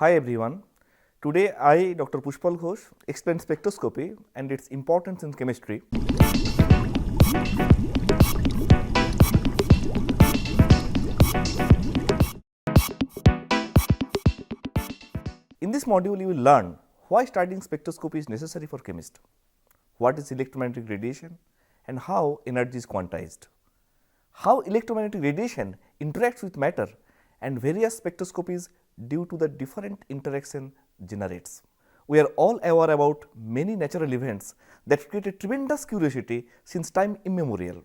Hi everyone. Today I, Dr. Pushpal Ghosh, explain spectroscopy and its importance in chemistry. In this module, you will learn why studying spectroscopy is necessary for chemists, what is electromagnetic radiation, and how energy is quantized, how electromagnetic radiation interacts with matter, and various spectroscopies due to the different interaction generates. We are all aware about many natural events that created tremendous curiosity since time immemorial.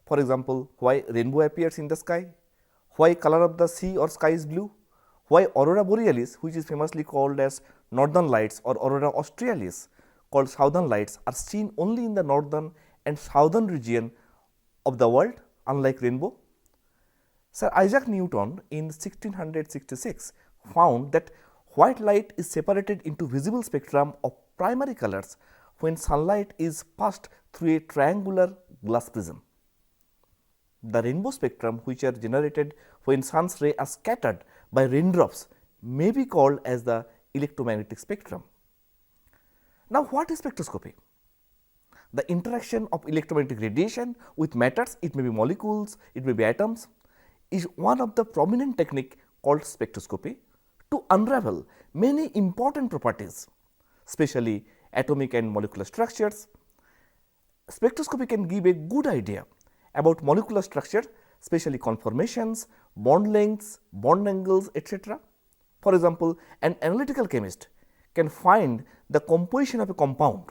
For example, why rainbow appears in the sky, why color of the sea or sky is blue, why aurora borealis, which is famously called as northern lights, or aurora australis, called southern lights, are seen only in the northern and southern region of the world, unlike rainbow. Sir Isaac Newton in 1666 found that white light is separated into visible spectrum of primary colors when sunlight is passed through a triangular glass prism. The rainbow spectrum, which are generated when sun's rays are scattered by raindrops, may be called as the electromagnetic spectrum. Now, what is spectroscopy? The interaction of electromagnetic radiation with matters, it may be molecules, it may be atoms, is one of the prominent technique called spectroscopy to unravel many important properties, especially atomic and molecular structures. Spectroscopy can give a good idea about molecular structure, especially conformations, bond lengths, bond angles, etc. For example, an analytical chemist can find the composition of a compound.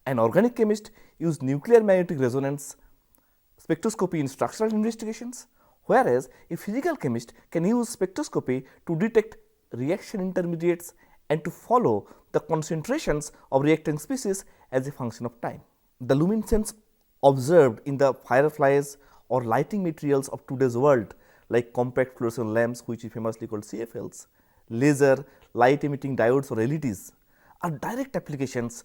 An organic chemist uses nuclear magnetic resonance spectroscopy in structural investigations, whereas a physical chemist can use spectroscopy to detect reaction intermediates and to follow the concentrations of reacting species as a function of time. The luminescence observed in the fireflies or lighting materials of today's world, like compact fluorescent lamps, which is famously called CFLs, laser, light emitting diodes or LEDs, are direct applications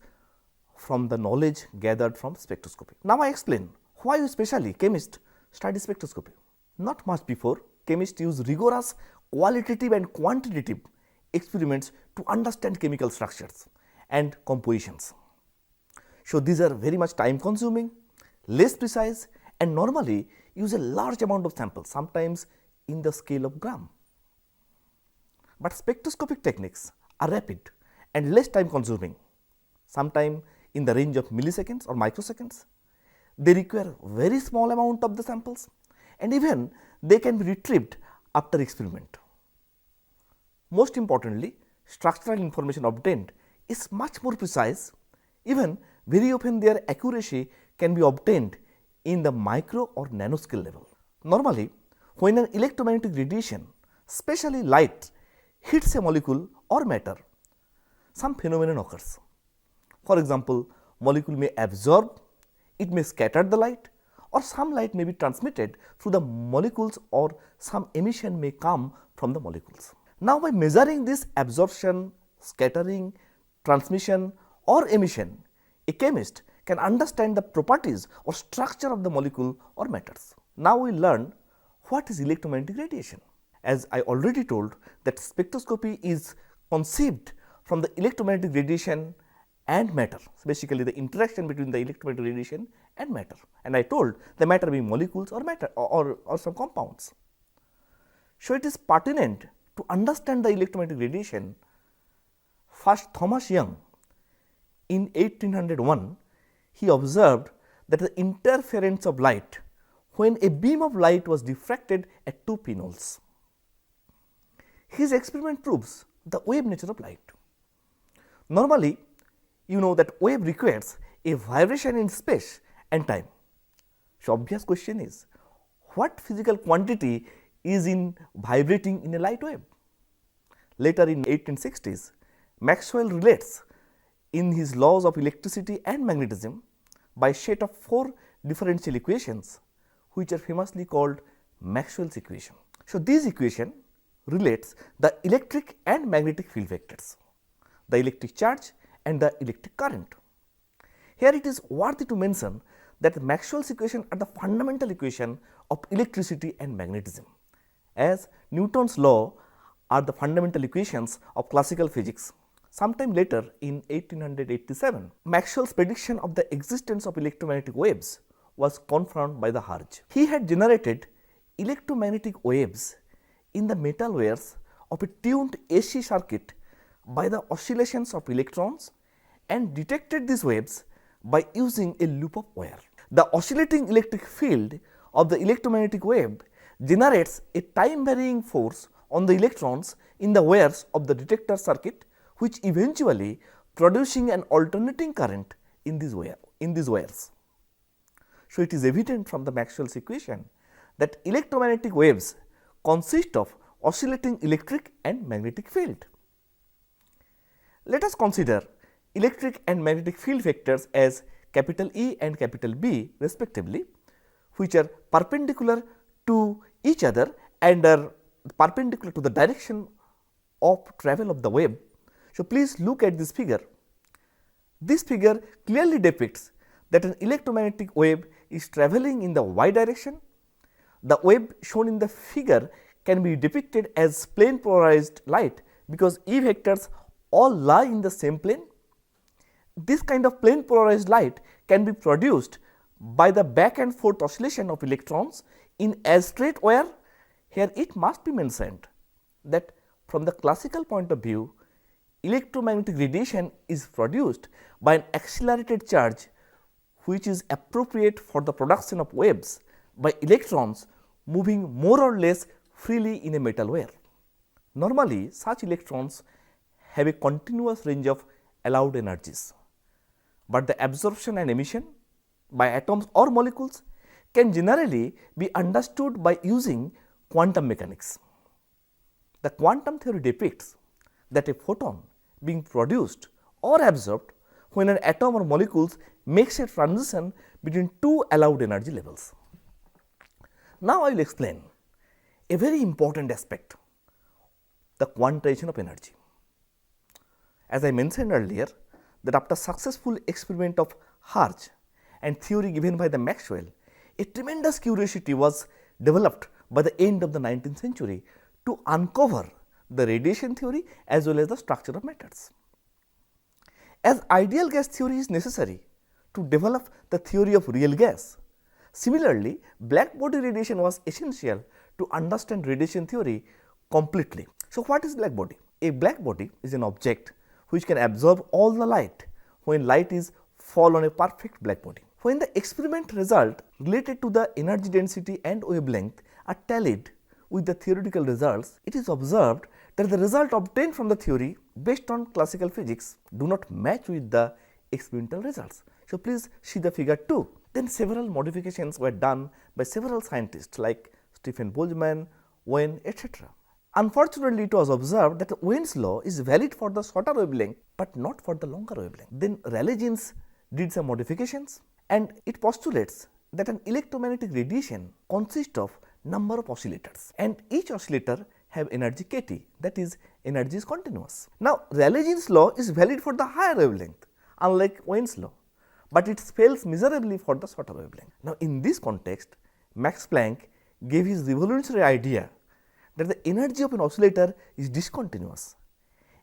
from the knowledge gathered from spectroscopy. Now I explain why especially chemists study spectroscopy. Not much before, chemists use rigorous qualitative and quantitative experiments to understand chemical structures and compositions. So these are very much time consuming, less precise, and normally use a large amount of samples, sometimes in the scale of gram. But spectroscopic techniques are rapid and less time consuming, sometimes in the range of milliseconds or microseconds. They require very small amount of the samples, and even they can be retrieved after experiment. Most importantly, structural information obtained is much more precise. Even very often their accuracy can be obtained in the micro or nanoscale level. Normally, when an electromagnetic radiation, especially light, hits a molecule or matter, some phenomenon occurs. For example, molecule may absorb, it may scatter the light, or some light may be transmitted through the molecules, or some emission may come from the molecules. Now, by measuring this absorption, scattering, transmission or emission, a chemist can understand the properties or structure of the molecule or matters. Now, we learn what is electromagnetic radiation. As I already told, that spectroscopy is conceived from the electromagnetic radiation and matter, basically the interaction between the electromagnetic radiation and matter, and I told the matter being molecules or matter or some compounds. So it is pertinent to understand the electromagnetic radiation. First, Thomas Young in 1801, he observed that the interference of light when a beam of light was diffracted at two pinholes. His experiment proves the wave nature of light. Normally, you know that wave requires a vibration in space and time. So obvious question is, what physical quantity is in vibrating in a light wave? Later in 1860s, Maxwell relates in his laws of electricity and magnetism by set of four differential equations, which are famously called Maxwell's equation. So this equation relates the electric and magnetic field vectors, the electric charge and the electric current. Here it is worthy to mention that Maxwell's equation are the fundamental equation of electricity and magnetism, as Newton's law are the fundamental equations of classical physics. Sometime later in 1887, Maxwell's prediction of the existence of electromagnetic waves was confirmed by the Hertz. He had generated electromagnetic waves in the metal wires of a tuned AC circuit by the oscillations of electrons and detected these waves by using a loop of wire. The oscillating electric field of the electromagnetic wave generates a time varying force on the electrons in the wires of the detector circuit, which eventually producing an alternating current in these wires. So, it is evident from the Maxwell's equation that electromagnetic waves consist of oscillating electric and magnetic field. Let us consider electric and magnetic field vectors as capital E and capital B respectively, which are perpendicular to each other and are perpendicular to the direction of travel of the wave. So, please look at this figure. This figure clearly depicts that an electromagnetic wave is traveling in the y direction. The wave shown in the figure can be depicted as plane polarized light because E vectors all lie in the same plane. This kind of plane polarized light can be produced by the back and forth oscillation of electrons in a straight wire. Here it must be mentioned that from the classical point of view, electromagnetic radiation is produced by an accelerated charge which is appropriate for the production of waves by electrons moving more or less freely in a metal wire. Normally, such electrons have a continuous range of allowed energies, but the absorption and emission by atoms or molecules can generally be understood by using quantum mechanics. The quantum theory depicts that a photon being produced or absorbed when an atom or molecules makes a transition between two allowed energy levels. Now, I will explain a very important aspect, the quantization of energy. As I mentioned earlier, that after successful experiment of Hertz and theory given by the Maxwell, a tremendous curiosity was developed by the end of the 19th century to uncover the radiation theory as well as the structure of matters. As ideal gas theory is necessary to develop the theory of real gas, similarly, black body radiation was essential to understand radiation theory completely. So, what is black body? A black body is an object which can absorb all the light when light is fall on a perfect black body. When the experiment result related to the energy density and wavelength are tallied with the theoretical results, it is observed that the result obtained from the theory based on classical physics do not match with the experimental results. So, please see the figure 2. Then several modifications were done by several scientists like Stephen Boltzmann, Wien, etc. Unfortunately, it was observed that Wien's law is valid for the shorter wavelength, but not for the longer wavelength. Then Rayleigh-Jeans did some modifications, and it postulates that an electromagnetic radiation consists of number of oscillators, and each oscillator have energy kT, that is, energy is continuous. Now, Rayleigh-Jeans law is valid for the higher wavelength, unlike Wien's law, but it fails miserably for the shorter wavelength. Now, in this context, Max Planck gave his revolutionary idea that the energy of an oscillator is discontinuous,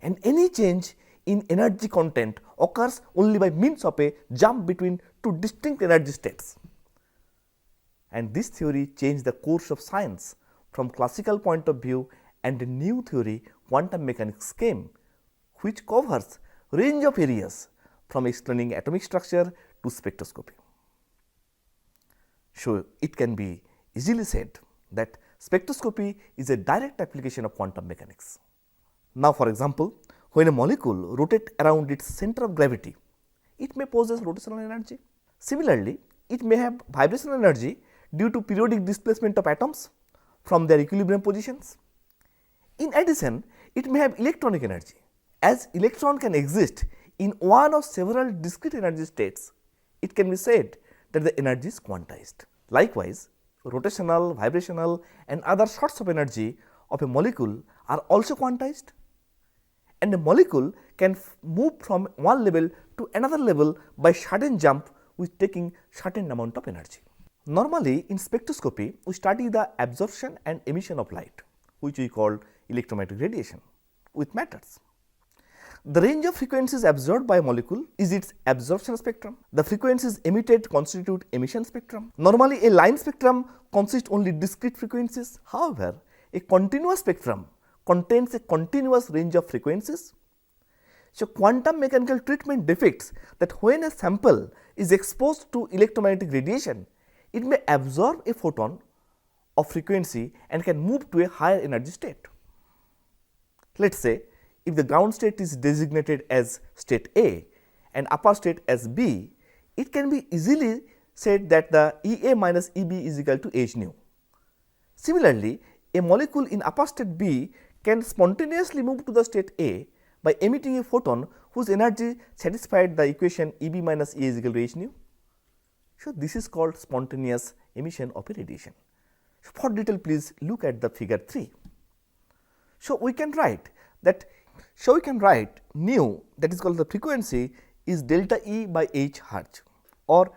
and any change in energy content occurs only by means of a jump between two distinct energy states. And this theory changed the course of science from classical point of view, and a new theory, quantum mechanics, came, which covers range of areas from explaining atomic structure to spectroscopy. So, it can be easily said that spectroscopy is a direct application of quantum mechanics. Now, for example, when a molecule rotates around its center of gravity, it may possess rotational energy. Similarly, it may have vibrational energy due to periodic displacement of atoms from their equilibrium positions. In addition, it may have electronic energy. As electron can exist in one of several discrete energy states, it can be said that the energy is quantized. Likewise, rotational, vibrational and other sorts of energy of a molecule are also quantized, and a molecule can move from one level to another level by sudden jump with taking certain amount of energy. Normally, in spectroscopy, we study the absorption and emission of light, which we call electromagnetic radiation with matters. The range of frequencies absorbed by a molecule is its absorption spectrum. The frequencies emitted constitute emission spectrum. Normally, a line spectrum consists only discrete frequencies. However, a continuous spectrum contains a continuous range of frequencies. So, quantum mechanical treatment depicts that when a sample is exposed to electromagnetic radiation, it may absorb a photon of frequency and can move to a higher energy state. Let us say, if the ground state is designated as state A and upper state as B, it can be easily said that the EA minus EB is equal to h nu. Similarly, a molecule in upper state B can spontaneously move to the state A by emitting a photon whose energy satisfied the equation EB minus E is equal to h nu. So, this is called spontaneous emission of a radiation. So, for detail please look at the figure 3. So, we can write nu, that is called the frequency, is delta E by h hertz, or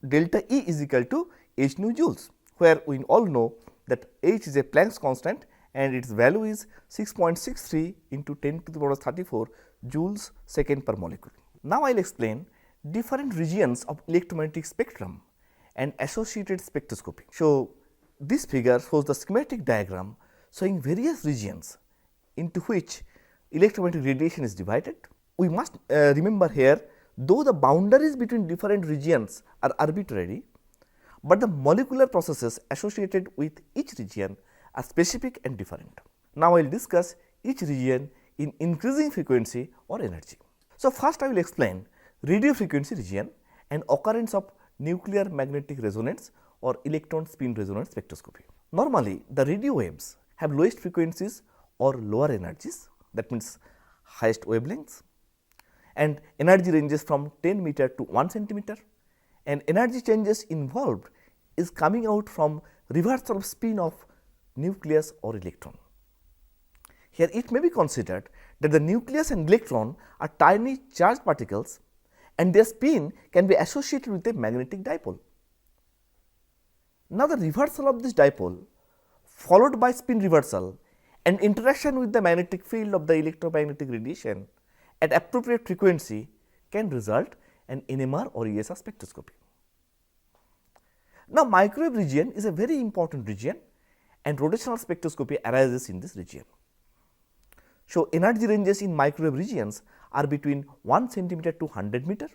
delta E is equal to h nu joules, where we all know that h is a Planck's constant and its value is 6.63 into 10 to the power 34 joules second per molecule. Now, I will explain different regions of electromagnetic spectrum and associated spectroscopy. So, this figure shows the schematic diagram showing various regions into which electromagnetic radiation is divided. We must remember here, though the boundaries between different regions are arbitrary, but the molecular processes associated with each region are specific and different. Now, I will discuss each region in increasing frequency or energy. So, first I will explain radio frequency region and occurrence of nuclear magnetic resonance or electron spin resonance spectroscopy. Normally, the radio waves have lowest frequencies or lower energies, that means highest wavelengths, and energy ranges from 10 meter to 1 centimeter, and energy changes involved is coming out from reversal of spin of nucleus or electron. Here it may be considered that the nucleus and electron are tiny charged particles and their spin can be associated with a magnetic dipole. Now, the reversal of this dipole followed by spin reversal and interaction with the magnetic field of the electromagnetic radiation at appropriate frequency can result in NMR or ESR spectroscopy. Now, microwave region is a very important region and rotational spectroscopy arises in this region. So, energy ranges in microwave regions are between 1 centimeter to 100 meter.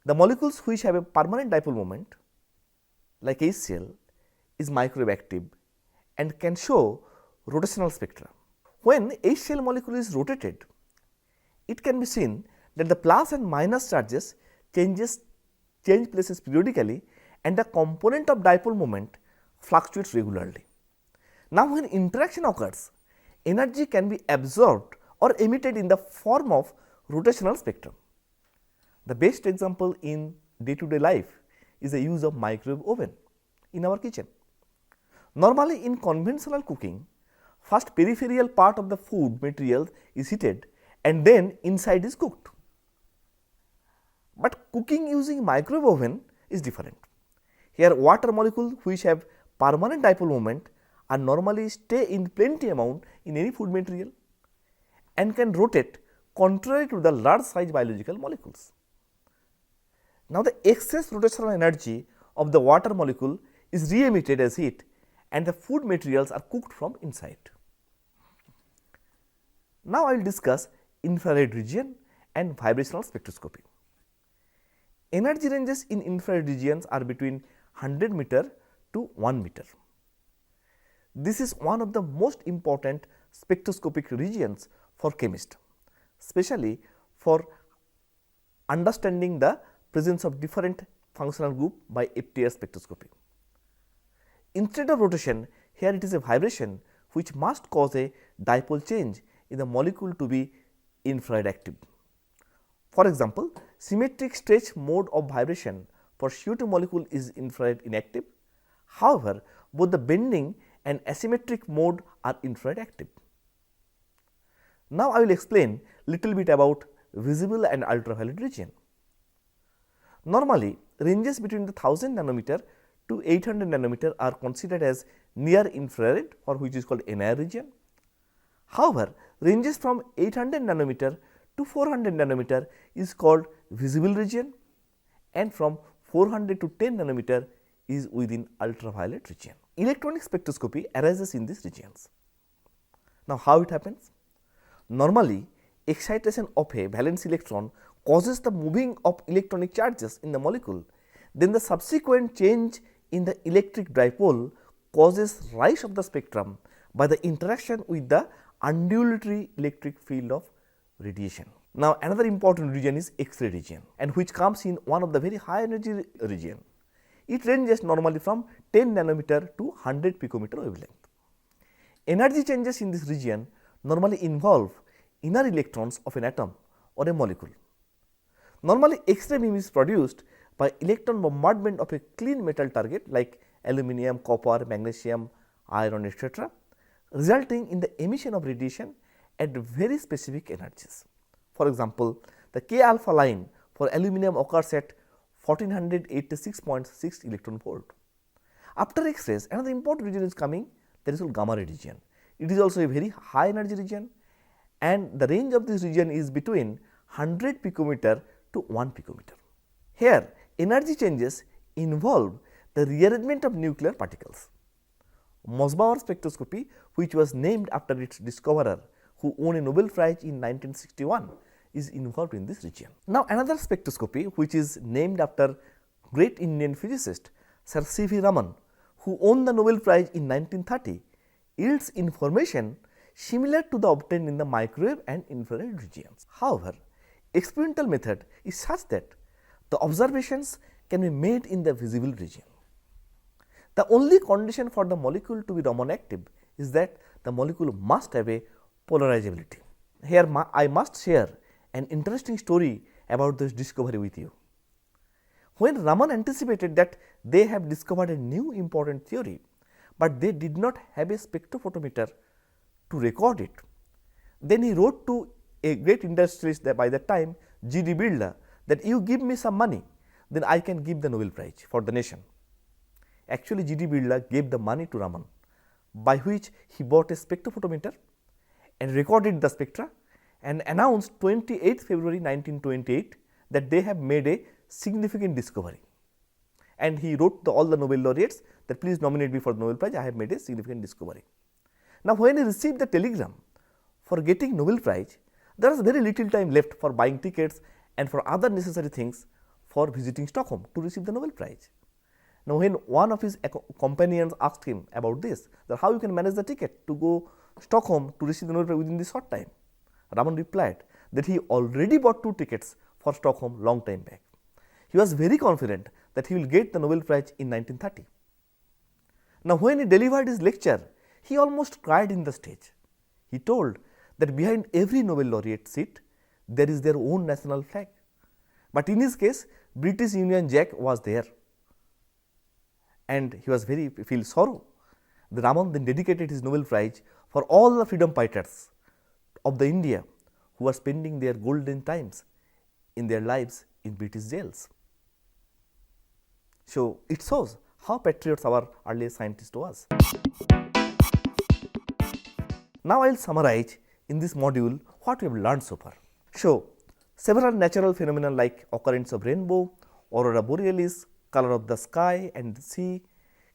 The molecules which have a permanent dipole moment like HCl is microwave active and can show rotational spectra. When HCl molecule is rotated, it can be seen that the plus and minus charges change places periodically and the component of dipole moment fluctuates regularly. Now, when interaction occurs, energy can be absorbed or emitted in the form of rotational spectrum. The best example in day-to-day life is the use of microwave oven in our kitchen. Normally, in conventional cooking, first peripheral part of the food material is heated and then inside is cooked. But cooking using microwave oven is different. Here, water molecules which have permanent dipole moment are normally stay in plenty amount in any food material and can rotate contrary to the large size biological molecules. Now, the excess rotational energy of the water molecule is re-emitted as heat and the food materials are cooked from inside. Now, I will discuss infrared region and vibrational spectroscopy. Energy ranges in infrared regions are between 100 meter to 1 meter. This is one of the most important spectroscopic regions for chemists, especially for understanding the presence of different functional group by FTIR spectroscopy. Instead of rotation, here it is a vibration which must cause a dipole change in the molecule to be infrared active. For example, symmetric stretch mode of vibration for CO2 molecule is infrared inactive. However, both the bending and asymmetric mode are infrared active. Now, I will explain little bit about visible and ultraviolet region. Normally, ranges between the 1000 nanometer to 800 nanometer are considered as near infrared, or which is called NIR region. However, ranges from 800 nanometer to 400 nanometer is called visible region, and from 400 to 10 nanometer is within ultraviolet region. Electronic spectroscopy arises in these regions. Now, how it happens? Normally, excitation of a valence electron causes the moving of electronic charges in the molecule. Then the subsequent change in the electric dipole causes rise of the spectrum by the interaction with the undulatory electric field of radiation. Now, another important region is X-ray region, and which comes in one of the very high energy region. It ranges normally from 10 nanometer to 100 picometer wavelength. Energy changes in this region normally involve inner electrons of an atom or a molecule. Normally, X-ray beam is produced by electron bombardment of a clean metal target like aluminum, copper, magnesium, iron, etc., resulting in the emission of radiation at very specific energies. For example, the K alpha line for aluminum occurs at 1486.6 electron volt. After X-rays, another important region is coming, that is called gamma ray region. It is also a very high energy region, and the range of this region is between 100 picometer to 1 picometer. Here, energy changes involve the rearrangement of nuclear particles. Mossbauer spectroscopy, which was named after its discoverer, who won a Nobel Prize in 1961, is involved in this region. Now, another spectroscopy, which is named after great Indian physicist Sir C.V. Raman, who won the Nobel Prize in 1930, yields information similar to the obtained in the microwave and infrared regions. However, experimental method is such that the observations can be made in the visible region. The only condition for the molecule to be Raman active is that the molecule must have a polarizability. Here I must share an interesting story about this discovery with you. When Raman anticipated that they have discovered a new important theory, but they did not have a spectrophotometer to record it, then he wrote to a great industrialist that by that time, G.D. Birla, that you give me some money, then I can give the Nobel Prize for the nation. Actually, G.D. Birla gave the money to Raman, by which he bought a spectrophotometer and recorded the spectra and announced 28th February 1928 that they have made a significant discovery. And he wrote all the Nobel laureates that please nominate me for the Nobel Prize, I have made a significant discovery. Now, when he received the telegram for getting Nobel Prize, there was very little time left for buying tickets and for other necessary things for visiting Stockholm to receive the Nobel Prize. Now, when one of his companions asked him about this, that how you can manage the ticket to go Stockholm to receive the Nobel Prize within this short time, Raman replied that he already bought 2 tickets for Stockholm long time back. He was very confident that he will get the Nobel Prize in 1930. Now, when he delivered his lecture, he almost cried in the stage. He told that behind every Nobel laureate seat, there is their own national flag. But in his case, British Union Jack was there, and he was feel sorrow. The Raman then dedicated his Nobel Prize for all the freedom fighters of the India who are spending their golden times in their lives in British jails. So, it shows how patriots our earlier scientist was. Now, I will summarize in this module what we have learned so far. So, several natural phenomena like occurrence of rainbow, aurora borealis, color of the sky and the sea,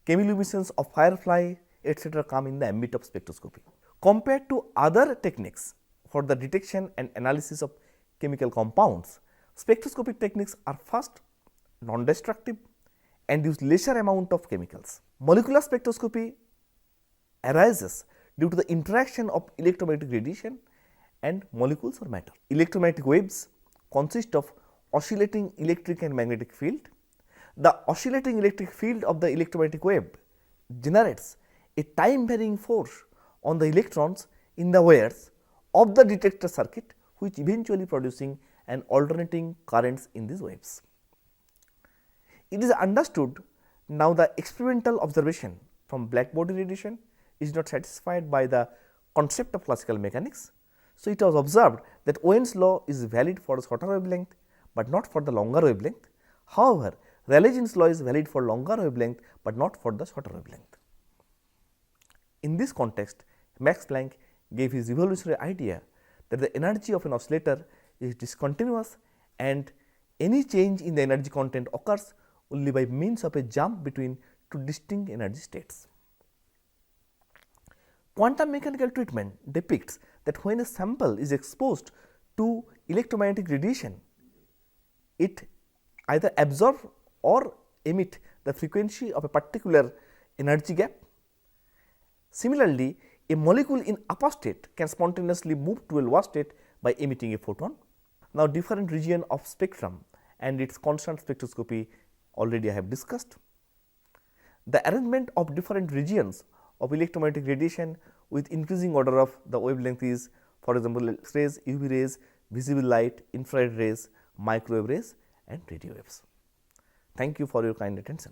chemiluminescence of firefly, etc. come in the ambit of spectroscopy. Compared to other techniques for the detection and analysis of chemical compounds, spectroscopic techniques are first non-destructive and use lesser amount of chemicals. Molecular spectroscopy arises due to the interaction of electromagnetic radiation and molecules or matter. Electromagnetic waves consist of oscillating electric and magnetic field. The oscillating electric field of the electromagnetic wave generates a time varying force on the electrons in the wires of the detector circuit, which eventually producing an alternating currents in these waves. It is understood now the experimental observation from black body radiation is not satisfied by the concept of classical mechanics. So, it was observed that Owen's law is valid for the shorter wavelength, but not for the longer wavelength. However, Rayleigh-Jean's law is valid for longer wavelength, but not for the shorter wavelength. In this context, Max Planck gave his revolutionary idea that the energy of an oscillator is discontinuous and any change in the energy content occurs only by means of a jump between two distinct energy states. Quantum mechanical treatment depicts that when a sample is exposed to electromagnetic radiation, it either absorb or emit the frequency of a particular energy gap. Similarly, a molecule in upper state can spontaneously move to a lower state by emitting a photon. Now, different region of spectrum and its constant spectroscopy already I have discussed. The arrangement of different regions of electromagnetic radiation with increasing order of the wavelength is, for example, X-rays, UV rays, visible light, infrared rays, microwave rays and radio waves. Thank you for your kind attention.